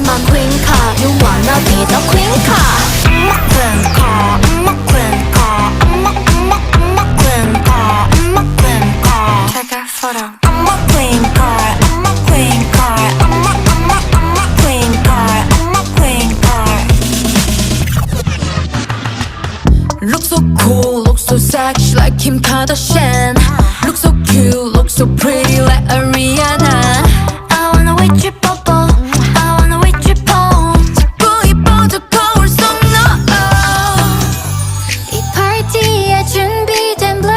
my queen car. You wanna be the queen car. I'm a queen car. I'm a queen car. I'm a queen car. I'm a queen car. Take a photo. I'm a queen car. I'm a queen car. I'm a queen car. I'm a queen car. Look so cool, look so sexy like Kim Kardashian. Look so cute, look so pretty like Ariana.